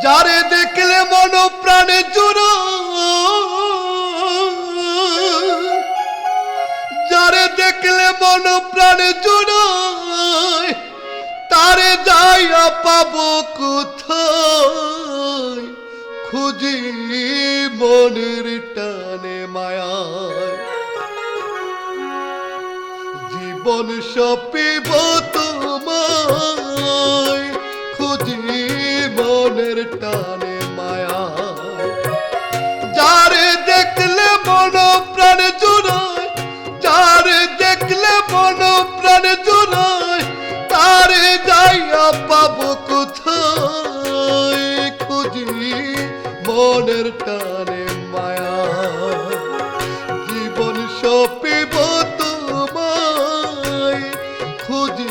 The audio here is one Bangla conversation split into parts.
যারে দেখলে মন প্রাণে জুড়ো, যারে দেখলে মন প্রাণে জুড়ো, তারে যাইয়া পাবো কোথায়? খুঁজি মনের টানে মায়ায়, জীবন সপিব তোমায়। খুঁজি মনের টানে মায়ায়, যারে দেখলে মন প্রাণ জুড়ায়, যারে দেখলে মন প্রাণ জুড়ায়, তারে যাইয়া পাবো কোথায়? খুঁজি মনের টানে মায়ায়, জীবন সপিব তোমায়। খুঁজি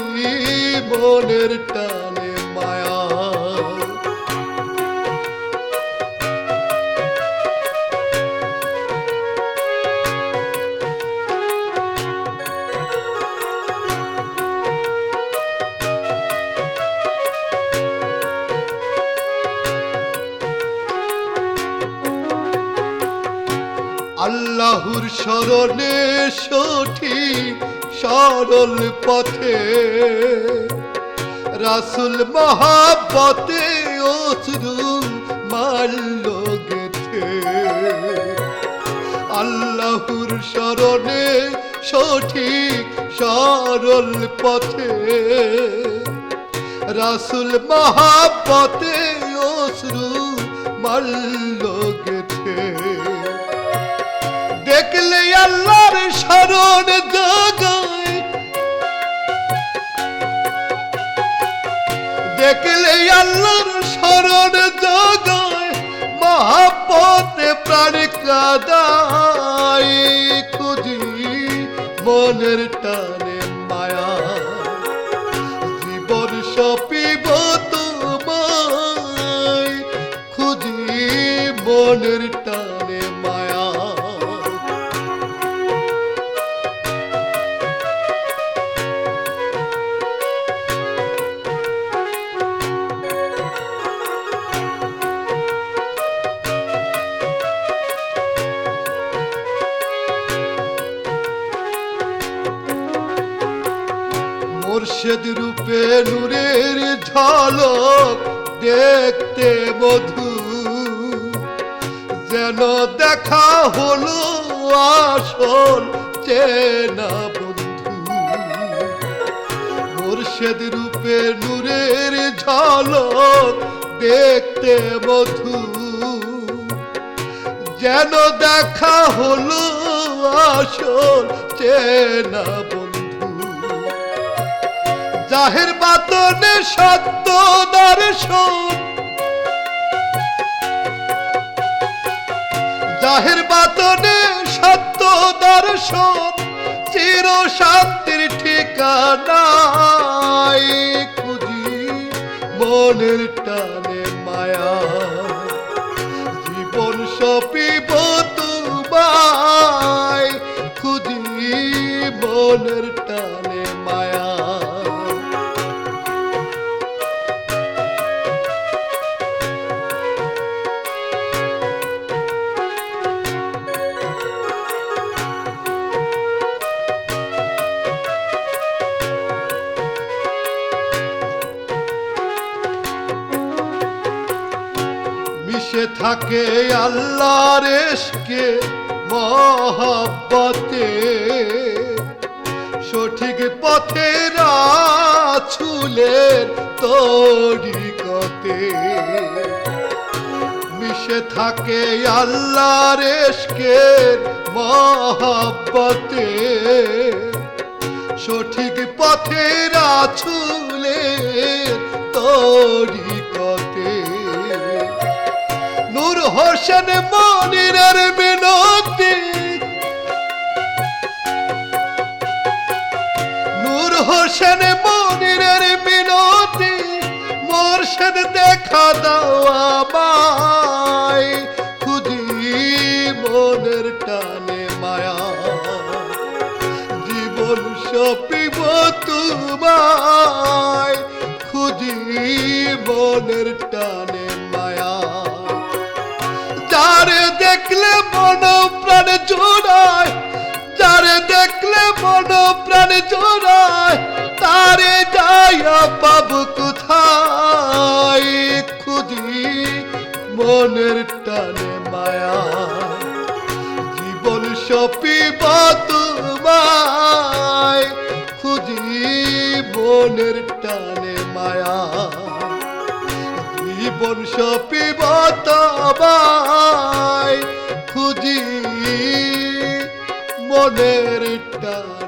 মনের টানে মায়া। আল্লাহর শরণে সঠিক সরল পথে, রাসূল মহাব্বতে অশ্রু মারল গেথে। আল্লাহর শরণে সঠিক সরল পথে, রাসূল মহাব্বতে অশ্রু মারল গেথে। দেখলে আল্লাহর শরণ জাগায়, দেখলে আল্লাহর শরণ জাগায়, মহাব্বতে প্রাণ কাঁদায়। খুঁজি মনের টানে মায়া, জীবন সপিব তোমায়। খুঁজি মনের টানে মায়া। মুর্শিদ রূপে নূরের ঝলক দেখতে মধু, যেন দেখা হলো আসল চেনা বন্ধু। মুর্শিদ রূপে নূরের ঝলক দেখতে মধু, যেন দেখা হলো আসল চেনা বন্ধু। জাহের বাতনে সত্য দর্শন, জাহের বাতনে সত্য দর্শন, চির শান্তির ঠিকানায়। খুঁজি মনের টানে মায়া, জীবন সপিব তোমায়। খুঁজি মনের টানে মায়া। মিশে থাকে আল্লাহর ইশকে মহব্বতে, সঠিক পথে রাসূলের তরিকতে। মিশে থাকে আল্লাহর ইশকে মহব্বতে, সঠিক পথে রাসূলের তরিকতে। নূর হোসেন মনিরের মিনতি, নূর হোসেন মনিরের মিনতি, মুর্শিদ দেখা দাও আমায়। খুঁজি মনের টানে মায়া, জীবন সপিব তোমায়। খুঁজি মনের টানে মায়া। দেখলে মন প্রাণ জোড়ায়, যারে দেখলে মন প্রাণ জোড়ায়, তারে যাইয়া পাবো কোথায়? খুঁজি মনের টানে মায়া, জীবন সপিব তোমায়। খুঁজি মনের টানে মায়া, জীবন সপিব তোমায়। খুঁজি মনের টানে।